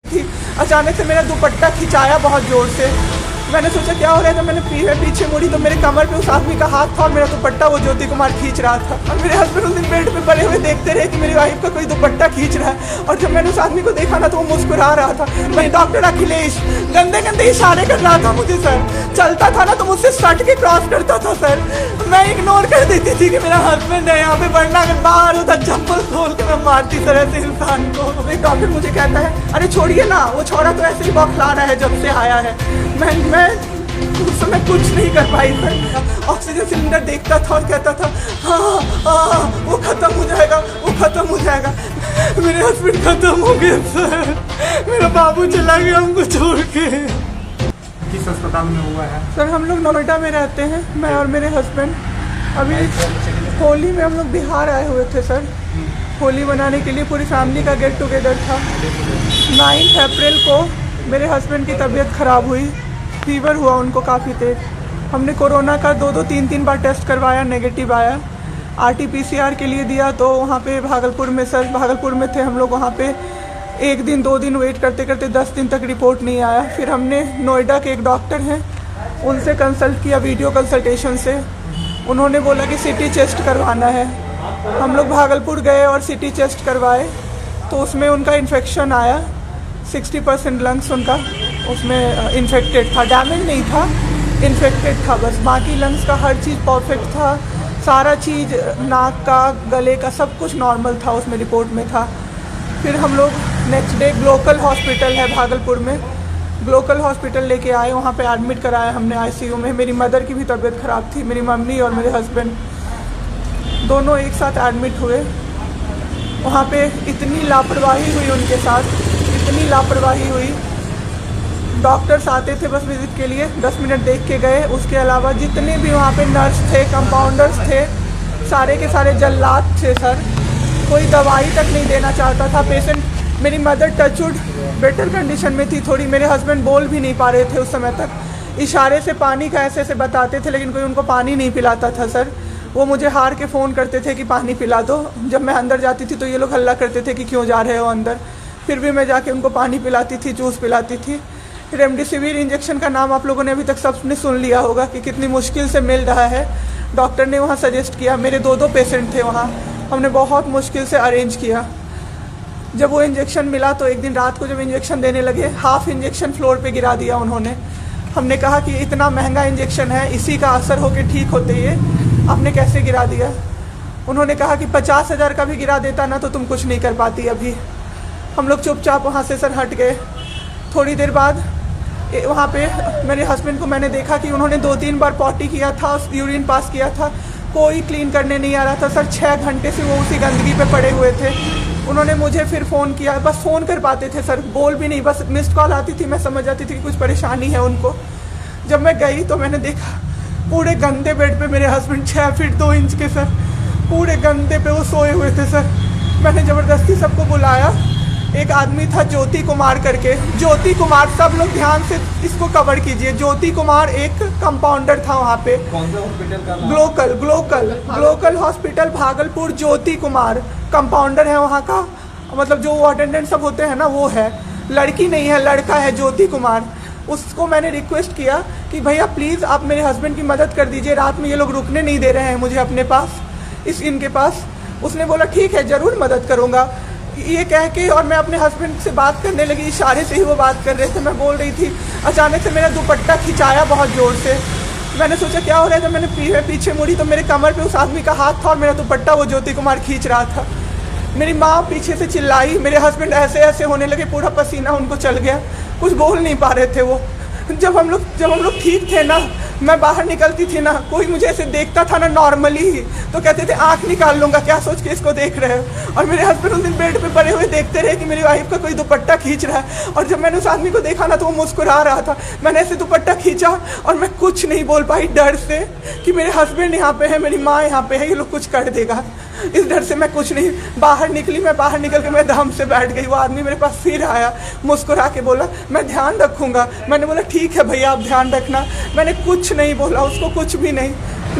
थी। अचानक से मेरा दुपट्टा खिंचाया बहुत ज़ोर से। मैंने सोचा क्या हो रहा है, जब मैंने पीछे मुड़ी तो मेरे कमर पे उस आदमी का हाथ था और मेरा दुपट्टा वो ज्योति कुमार खींच रहा था। और मेरे हस्बैंड उस दिन बेड पे पड़े हुए देखते रहे कि मेरी वाइफ का कोई दुपट्टा खींच रहा है। और जब मैंने उस आदमी को देखा ना तो वो मुस्कुरा रहा था। मैं डॉक्टर अखिलेश गंदे गंदे इशारे कर रहा था मुझे सर। चलता था ना तो मुझसे सट के क्रॉस करता था सर। मैं इग्नोर कर देती थी कि मेरा हस्बैंड है यहाँ पे, वरना अगर बाहर उधर चप्पल खोल के मैं मारती सर ऐसे इंसान को। एक डॉक्टर मुझे कहता है अरे छोड़िए ना, वो छोरा तो ऐसे ही बौखला रहा है जब से आया है। मैं उस समय कुछ नहीं कर पाई सर। ऑक्सीजन सिलेंडर देखता था और कहता था हाँ वो खत्म हो जाएगा, वो खत्म हो जाएगा। मेरे हस्बैंड खत्म हो गए सर, मेरा बाबू चला गया हमको छोड़ के। किस अस्पताल में हुआ है सर हम लोग नोएडा में रहते हैं, मैं और मेरे हस्बैंड। अभी होली में हम लोग बिहार आए हुए थे सर, होली मनाने के लिए पूरी फैमिली का गेट टुगेदर था। 9 अप्रैल को मेरे हस्बैंड की तबीयत ख़राब हुई, फीवर हुआ उनको काफ़ी तेज। हमने कोरोना का 2-2, 3-3 बार टेस्ट करवाया, नेगेटिव आया। RT-PCR के लिए दिया तो वहाँ पे भागलपुर में सर, भागलपुर में थे हम लोग, वहाँ पे 1 दिन 2 दिन वेट करते करते 10 दिन तक रिपोर्ट नहीं आया। फिर हमने नोएडा के एक डॉक्टर हैं उनसे कंसल्ट किया, वीडियो कंसल्टेशन से। उन्होंने बोला कि CT चेस्ट करवाना है। हम लोग भागलपुर गए और CT चेस्ट करवाए तो उसमें उनका इन्फेक्शन आया। 60% लंग्स उनका उसमें इन्फेक्टेड था, डैमेज नहीं था, इन्फेक्टेड था बस। बाकी लंग्स का हर चीज़ परफेक्ट था, सारा चीज़ नाक का, गले का सब कुछ नॉर्मल था, उसमें रिपोर्ट में था। फिर हम लोग नेक्स्ट डे ग्लोकल हॉस्पिटल है भागलपुर में, ग्लोकल हॉस्पिटल लेके आए, वहाँ पे एडमिट कराया हमने ICU में। मेरी मदर की भी तबीयत ख़राब थी, मेरी मम्मी और मेरे हस्बैंड दोनों एक साथ एडमिट हुए। वहाँ पे इतनी लापरवाही हुई उनके साथ, इतनी लापरवाही हुई। डॉक्टर्स आते थे बस विजिट के लिए, 10 मिनट देख के गए। उसके अलावा जितने भी वहाँ पे नर्स थे, कंपाउंडर्स थे, सारे के सारे जल्लाद थे सर। कोई दवाई तक नहीं देना चाहता था पेशेंट। मेरी मदर टचवुड बेटर कंडीशन में थी थोड़ी, मेरे हस्बैंड बोल भी नहीं पा रहे थे उस समय तक। इशारे से पानी का ऐसे ऐसे बताते थे लेकिन कोई उनको पानी नहीं पिलाता था सर। वो मुझे हार के फ़ोन करते थे कि पानी पिला दो। जब मैं अंदर जाती थी तो ये लोग हल्ला करते थे कि क्यों जा रहे हो अंदर। फिर भी मैं जाके उनको पानी पिलाती थी, जूस पिलाती थी। रेमडेसिविर इंजेक्शन का नाम आप लोगों ने अभी तक सबने सुन लिया होगा कि कितनी मुश्किल से मिल रहा है। डॉक्टर ने वहाँ सजेस्ट किया, मेरे 2-2 पेशेंट थे वहाँ, हमने बहुत मुश्किल से अरेंज किया। जब वो इंजेक्शन मिला तो एक दिन रात को जब इंजेक्शन देने लगे, हाफ इंजेक्शन फ्लोर पे गिरा दिया उन्होंने। हमने कहा कि इतना महंगा इंजेक्शन है, इसी का असर होके ठीक होते ये आपने कैसे गिरा दिया। उन्होंने कहा कि 50,000 का भी गिरा देता ना तो तुम कुछ नहीं कर पाती अभी। हम लोग चुपचाप वहाँ से सर हट गए। थोड़ी देर बाद वहाँ पे मेरे हस्बैंड को मैंने देखा कि उन्होंने 2-3 बार पॉटी किया था, यूरिन पास किया था, कोई क्लीन करने नहीं आ रहा था सर। 6 घंटे से वो उसी गंदगी पे पड़े हुए थे। उन्होंने मुझे फिर फ़ोन किया, बस फ़ोन कर पाते थे सर, बोल भी नहीं, बस मिस्ड कॉल आती थी, मैं समझ जाती थी कि कुछ परेशानी है उनको। जब मैं गई तो मैंने देखा पूरे गंदे बेड पे मेरे हस्बैंड 6 फीट 2 इंच के सर, पूरे गंदे पे वो सोए हुए थे सर। मैंने ज़बरदस्ती सबको बुलाया। एक आदमी था ज्योति कुमार करके, ज्योति कुमार, सब लोग ध्यान से इसको कवर कीजिए। ज्योति कुमार एक कंपाउंडर था वहाँ पे। कौन सा हॉस्पिटल का नाम? Glocal hospital Bhagalpur. Jyoti Kumar compounder है वहाँ का, मतलब जो अटेंडेंट सब होते हैं ना वो है, लड़की नहीं है लड़का है ज्योति कुमार। उसको मैंने रिक्वेस्ट किया कि भैया प्लीज़ आप मेरे हस्बैंड की मदद कर दीजिए, रात में ये लोग रुकने नहीं दे रहे हैं मुझे अपने पास, इनके पास। उसने बोला ठीक है ज़रूर मदद करूँगा, ये कह के, और मैं अपने हस्बैंड से बात करने लगी, इशारे से ही वो बात कर रहे थे, मैं बोल रही थी। अचानक से मेरा दुपट्टा खिंचाया बहुत ज़ोर से। मैंने सोचा क्या हो रहा है, जब मैंने पीछे मुड़ी तो मेरे कमर पे उस आदमी का हाथ था और मेरा दुपट्टा वो ज्योति कुमार खींच रहा था। मेरी माँ पीछे से चिल्लाई, मेरे हस्बैंड ऐसे ऐसे होने लगे, पूरा पसीना उनको चल गया, कुछ बोल नहीं पा रहे थे वो। जब हम लोग ठीक थे ना, मैं बाहर निकलती थी ना, कोई मुझे ऐसे देखता था ना नॉर्मली ही तो कहते थे आंख निकाल लूँगा, क्या सोच के इसको देख रहे हो। और मेरे हस्बैंड उस दिन बेड पे पड़े हुए देखते रहे कि मेरी वाइफ का कोई दुपट्टा खींच रहा है। और जब मैंने उस आदमी को देखा ना तो वो मुस्कुरा रहा था। मैंने ऐसे दुपट्टा खींचा और मैं कुछ नहीं बोल पाई डर से कि मेरे हस्बैंड यहाँ पे है, मेरी माँ यहाँ पे है, ये लोग कुछ कर देगा। इस डर से मैं कुछ नहीं बाहर निकली। मैं बाहर निकल के मैं दम से बैठ गई। वो आदमी मेरे पास फिर आया, मुस्कुरा के बोला मैं ध्यान रखूँगा। मैंने बोला ठीक है भैया आप ध्यान रखना। मैंने कुछ नहीं बोला उसको, कुछ भी नहीं।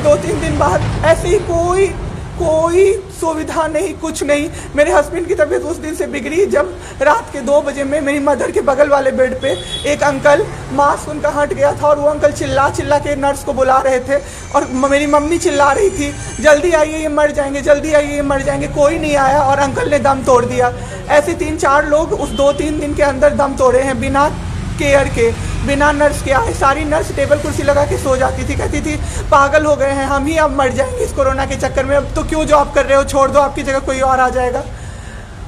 2-3 दिन बाद ऐसे ही कोई सुविधा नहीं, कुछ नहीं। मेरे हस्बैंड की तबीयत उस दिन से बिगड़ी जब रात के 2 बजे में मेरी मदर के बगल वाले बेड पे एक अंकल, मास्क उनका हट गया था और वो अंकल चिल्ला चिल्ला के नर्स को बुला रहे थे और मेरी मम्मी चिल्ला रही थी, जल्दी आइए ये मर जाएंगे, जल्दी आइए ये मर जाएंगे। कोई नहीं आया और अंकल ने दम तोड़ दिया। ऐसे 3-4 लोग उस 2-3 दिन के अंदर दम तोड़े हैं बिना केयर के, बिना नर्स के आए। सारी नर्स टेबल कुर्सी लगा के सो जाती थी, कहती थी पागल हो गए हैं हम ही, अब मर जाएंगे इस कोरोना के चक्कर में, अब तो क्यों जॉब कर रहे हो, छोड़ दो, आपकी जगह कोई और आ जाएगा।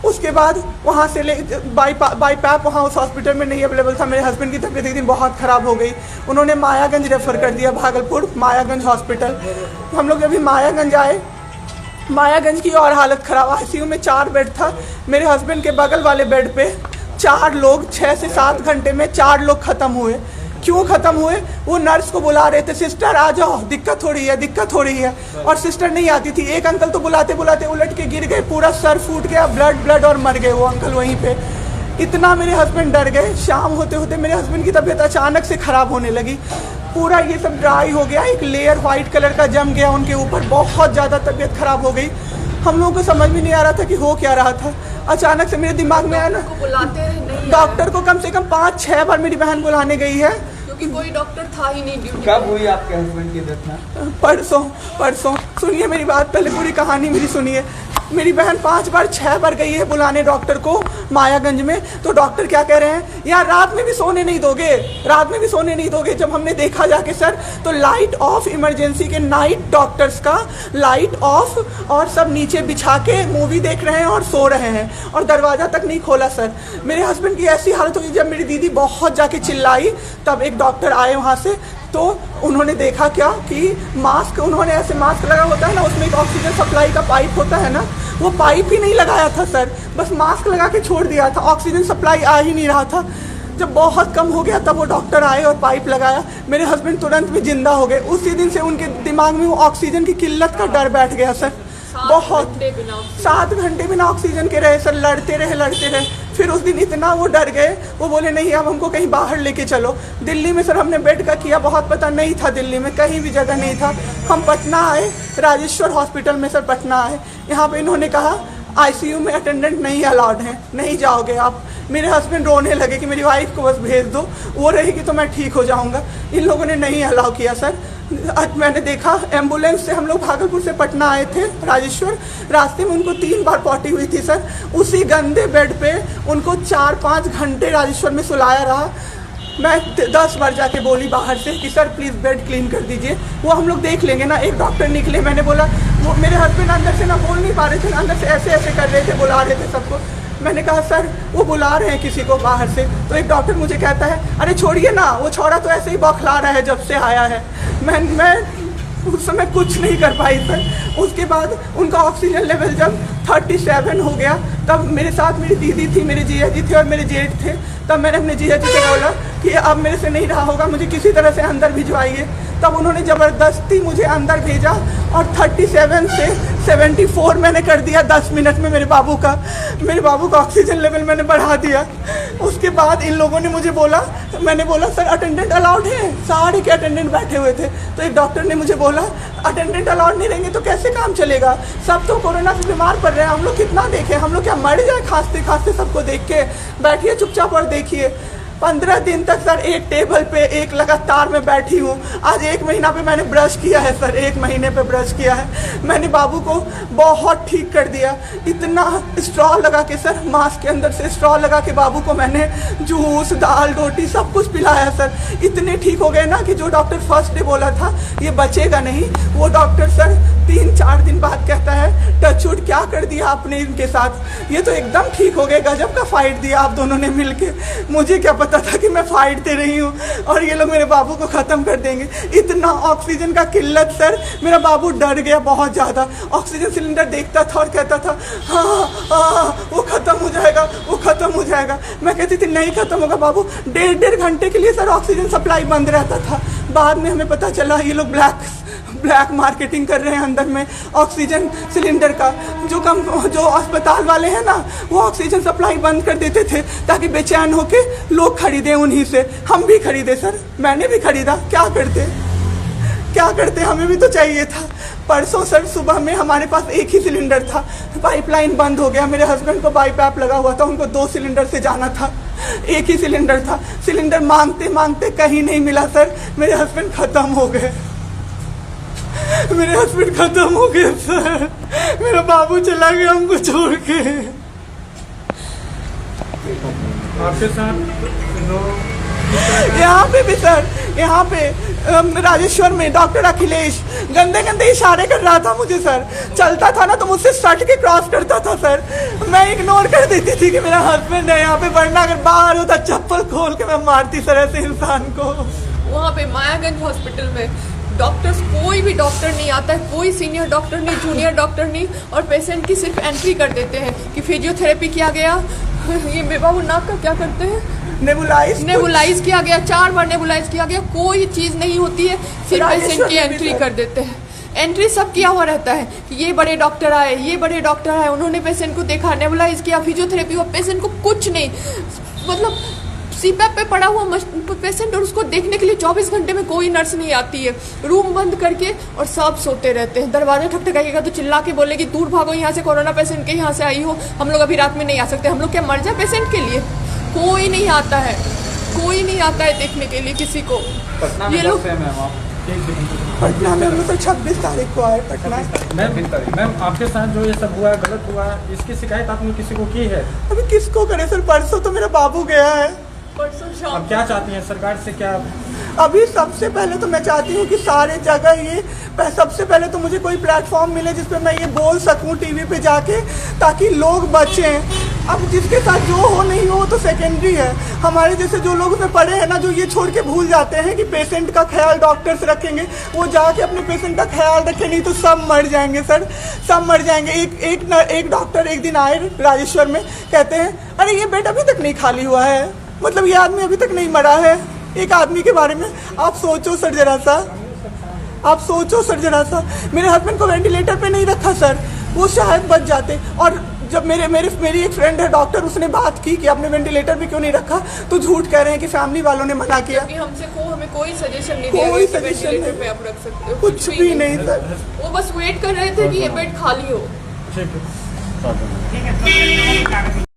उसके बाद वहाँ से बाई पैप वहाँ उस हॉस्पिटल में नहीं अवेलेबल था। मेरे हस्बैंड की तबीयत एक दिन बहुत ख़राब हो गई, उन्होंने मायागंज रेफ़र कर दिया, भागलपुर मायागंज हॉस्पिटल। हम लोग अभी मायागंज आए, मायागंज की और हालत ख़राब। ICU में 4 बेड था। मेरे हस्बैंड के बगल वाले बेड पे 4 लोग 6 से 7 घंटे में 4 लोग ख़त्म हुए। क्यों ख़त्म हुए? वो नर्स को बुला रहे थे, सिस्टर आ जाओ, दिक्कत हो रही है, दिक्कत हो रही है, और सिस्टर नहीं आती थी। एक अंकल तो बुलाते बुलाते उलट के गिर गए, पूरा सर फूट गया, ब्लड और मर गए वो अंकल वहीं पे। इतना मेरे हस्बैंड डर गए। शाम होते होते मेरे हस्बैंड की तबीयत अचानक से ख़राब होने लगी, पूरा ये सब ड्राई हो गया, एक लेयर वाइट कलर का जम गया उनके ऊपर, बहुत ज़्यादा तबीयत ख़राब हो गई। हम लोगों को समझ में नहीं आ रहा था कि हो क्या रहा था। अचानक से मेरे दिमाग में आया ना, डॉक्टर को कम से कम 5-6 बार मेरी बहन बुलाने गई है, क्योंकि कोई डॉक्टर था ही नहीं ड्यूटी। कब हुई आपके हस्बैंड की डेथ? परसों। सुनिए मेरी बात, पहले पूरी कहानी मेरी सुनिए। मेरी बहन 5 बार 6 बार गई है बुलाने डॉक्टर को मायागंज में, तो डॉक्टर क्या कह रहे हैं, यार रात में भी सोने नहीं दोगे, रात में भी सोने नहीं दोगे। जब हमने देखा जाके सर, तो लाइट ऑफ, इमरजेंसी के नाइट डॉक्टर्स का लाइट ऑफ, और सब नीचे बिछा के मूवी देख रहे हैं और सो रहे हैं, और दरवाज़ा तक नहीं खोला सर। मेरे हस्बैंड की ऐसी हालत हुई, जब मेरी दीदी बहुत जाके चिल्लाई तब एक डॉक्टर आए वहाँ से, तो उन्होंने देखा क्या कि मास्क, उन्होंने ऐसे मास्क लगा होता है ना, उसमें एक ऑक्सीजन सप्लाई का पाइप होता है ना, वो पाइप ही नहीं लगाया था सर, बस मास्क लगा के छोड़ दिया था, ऑक्सीजन सप्लाई आ ही नहीं रहा था। जब बहुत कम हो गया तब वो डॉक्टर आए और पाइप लगाया, मेरे हस्बैंड तुरंत में जिंदा हो गए। उसी दिन से उनके दिमाग में वो ऑक्सीजन की किल्लत का डर बैठ गया सर। बहुत 7 घंटे बिना ऑक्सीजन के रहे सर, लड़ते रहे। फिर उस दिन इतना वो डर गए, वो बोले नहीं अब हमको कहीं बाहर लेके चलो। दिल्ली में सर हमने बेड का किया, बहुत पता नहीं था, दिल्ली में कहीं भी जगह नहीं था। हम पटना आए, राजेश्वर हॉस्पिटल में सर पटना आए। यहाँ पे इन्होंने कहा ICU में अटेंडेंट नहीं अलाउड है, नहीं जाओगे आप। मेरे हस्बैंड रोने लगे कि मेरी वाइफ को बस भेज दो, वो रहेगी तो मैं ठीक हो जाऊँगा। इन लोगों ने नहीं अलाउ किया सर। आज मैंने देखा, एम्बुलेंस से हम लोग भागलपुर से पटना आए थे राजेश्वर, रास्ते में उनको 3 बार पॉटी हुई थी सर। उसी गंदे बेड पे उनको 4-5 घंटे राजेश्वर में सुलाया रहा। मैं 10 बार जाके बोली बाहर से कि सर प्लीज़ बेड क्लीन कर दीजिए, वो हम लोग देख लेंगे ना। एक डॉक्टर निकले, मैंने बोला, वो मेरे हस्बैंड अंदर से ना बोल नहीं पा रहे थे, अंदर से ऐसे ऐसे कर रहे थे, बुला रहे थे सबको। मैंने कहा सर वो बुला रहे हैं किसी को बाहर से, तो एक डॉक्टर मुझे कहता है अरे छोड़िए ना, वो छोड़ा तो ऐसे ही बौखला रहा है जब से आया है। मैं उस समय कुछ नहीं कर पाई सर। उसके बाद उनका ऑक्सीजन लेवल जब 37 हो गया, तब मेरे साथ मेरी दीदी थी, मेरे जीजा जी थे और मेरे जेठ थे। तब मैंने अपने जीजा जी से बोला कि अब मेरे से नहीं रहा होगा, मुझे किसी तरह से अंदर भिजवाइए। तब उन्होंने ज़बरदस्ती मुझे अंदर भेजा और 37 से 74 मैंने कर दिया 10 मिनट में। मेरे बाबू का ऑक्सीजन लेवल मैंने बढ़ा दिया। उसके बाद इन लोगों ने मुझे बोला, मैंने बोला सर अटेंडेंट अलाउड है, सारे के अटेंडेंट बैठे हुए थे। तो एक डॉक्टर ने मुझे बोला अटेंडेंट अलाउड नहीं रहेंगे तो कैसे काम चलेगा, सब तो कोरोना से बीमार पड़ रहे हैं, हम लोग कितना देखें, हम लोग क्या मर जाए खांसते खांसते सबको देख के, बैठिए चुपचाप और देखिए। 15 दिन तक सर एक टेबल पे एक लगातार मैं बैठी हूँ। आज 1 महीना पे मैंने ब्रश किया है सर, 1 महीने पे ब्रश किया है मैंने। बाबू को बहुत ठीक कर दिया, इतना स्ट्रॉ लगा के सर, मास्क के अंदर से स्ट्रॉ लगा के बाबू को मैंने जूस, दाल, रोटी सब कुछ पिलाया सर। इतने ठीक हो गए ना कि जो डॉक्टर फर्स्ट डे बोला था ये बचेगा नहीं, वो डॉक्टर सर 3-4 दिन बाद कहता है टचवुड क्या कर दिया आपने इनके साथ, ये तो एकदम ठीक हो गए, गजब का फाइट दिया आप दोनों ने मिलके। मुझे क्या पता था कि मैं फाइट दे रही हूँ और ये लोग मेरे बाबू को ख़त्म कर देंगे। इतना ऑक्सीजन का किल्लत सर, मेरा बाबू डर गया बहुत ज़्यादा। ऑक्सीजन सिलेंडर देखता था और कहता था हाँ वो ख़त्म हो जाएगा, वो ख़त्म हो जाएगा। मैं कहती थी नहीं ख़त्म होगा बाबू। 1.5 घंटे के लिए सर ऑक्सीजन सप्लाई बंद रहता था। बाद में हमें पता चला ये लोग ब्लैक मार्केटिंग कर रहे हैं अंदर में ऑक्सीजन सिलेंडर का। जो अस्पताल वाले हैं ना, वो ऑक्सीजन सप्लाई बंद कर देते थे ताकि बेचैन होके लोग खरीदें उन्हीं से। हम भी खरीदे सर, मैंने भी खरीदा, क्या करते। क्या करते, हमें भी तो चाहिए था। परसों सर सुबह में हमारे पास एक ही सिलेंडर था, पाइपलाइन बंद हो गया, मेरे हस्बैंड को बाईपैप लगा हुआ था, उनको 2 सिलेंडर से जाना था, एक ही सिलेंडर था। सिलेंडर मांगते मांगते कहीं नहीं मिला सर, मेरे हस्बैंड खत्म हो गए, मेरे हस्बैंड खत्म हो गए सर, मेरा बाबू चला गया हमको छोड़ के। आपके साथ यहाँ पे भी सर, यहाँ पे राजेश्वर में डॉक्टर अखिलेश गंदे गंदे इशारे कर रहा था मुझे सर, चलता था ना तो मुझसे सट के क्रॉस करता था सर, मैं इग्नोर कर देती थी कि मेरा हस्बैंड है यहाँ पे, वरना अगर बाहर होता चप्पल खोल के मैं मारती सर ऐसे इंसान को। वहाँ पे मायागंज हॉस्पिटल में डॉक्टर्स, कोई भी डॉक्टर नहीं आता है, कोई सीनियर डॉक्टर नहीं, जूनियर डॉक्टर नहीं, और पेशेंट की सिर्फ एंट्री कर देते हैं कि फिजियोथेरेपी किया गया, ये बेबा वो नाक का क्या करते हैं, नेबुलाइज किया गया, 4 बार नेबुलाइज किया गया, कोई चीज़ नहीं होती है, सिर्फ पेशेंट की एंट्री कर देते हैं। एंट्री सब किया हुआ रहता है कि ये बड़े डॉक्टर आए, ये बड़े डॉक्टर आए, उन्होंने पेशेंट को देखा, नेबुलाइज किया, फिजियोथेरेपी हुआ, पेशेंट को कुछ नहीं, मतलब सीपैप पे पड़ा हुआ पेशेंट, और उसको देखने के लिए 24 घंटे में कोई नर्स नहीं आती है, रूम बंद करके, और सब सोते रहते हैं। दरवाजा ठकठकाइएगा तो चिल्ला के बोलेगी दूर भागो यहाँ से, कोरोना पेशेंट के यहाँ से आई हो, हम लोग अभी रात में नहीं आ सकते। हम लोग क्या मर जाए पेशेंट के लिए? कोई नहीं आता है, कोई नहीं आता है देखने के लिए किसी को। ये लोग पटना में हम लोग 26 तारीख को आए पटना। मैम आपके साथ जो ये सब हुआ है, गलत हुआ है, इसकी शिकायत आपने किसी को की है? अभी किसको करे सर, परसों तो मेरा बाबू गया है। परसों शाम अब क्या चाहती हैं सरकार से? क्या अभी सबसे पहले तो मैं चाहती हूँ कि सारे जगह ये, सबसे पहले तो मुझे कोई प्लेटफॉर्म मिले जिस पे मैं ये बोल सकूँ टीवी पे जाके, ताकि लोग बचें। अब जिसके साथ जो हो नहीं हो वो तो सेकेंडरी है, हमारे जैसे जो लोग उसमें पड़े हैं ना, जो ये छोड़ के भूल जाते हैं कि पेशेंट का ख्याल डॉक्टर्स रखेंगे, वो जाके अपने पेशेंट का ख्याल रखें, नहीं तो सब मर जाएंगे सर, सब मर जाएंगे। एक डॉक्टर एक दिन आए राजेश्वर में, कहते हैं अरे ये बेड अभी तक नहीं खाली हुआ है, मतलब ये आदमी अभी तक नहीं मरा है। एक आदमी के बारे में आप सोचो सर जरा सा, आप सोचो सर जरा सा। मेरे हस्बैंड को वेंटिलेटर पे नहीं रखा सर, वो शायद बच जाते। और जब मेरी एक फ्रेंड है डॉक्टर, उसने बात की कि आपने वेंटिलेटर पे क्यों नहीं रखा, तो झूठ कह रहे हैं कि फैमिली वालों ने मना किया। हमें कोई सजेशन नहीं दिया, कोई सजेशन नहीं पे आप रख सकते हो, कुछ भी नहीं सर। वो बस वेट कर रहे थे कि ये बेड खाली हो। ठीक है।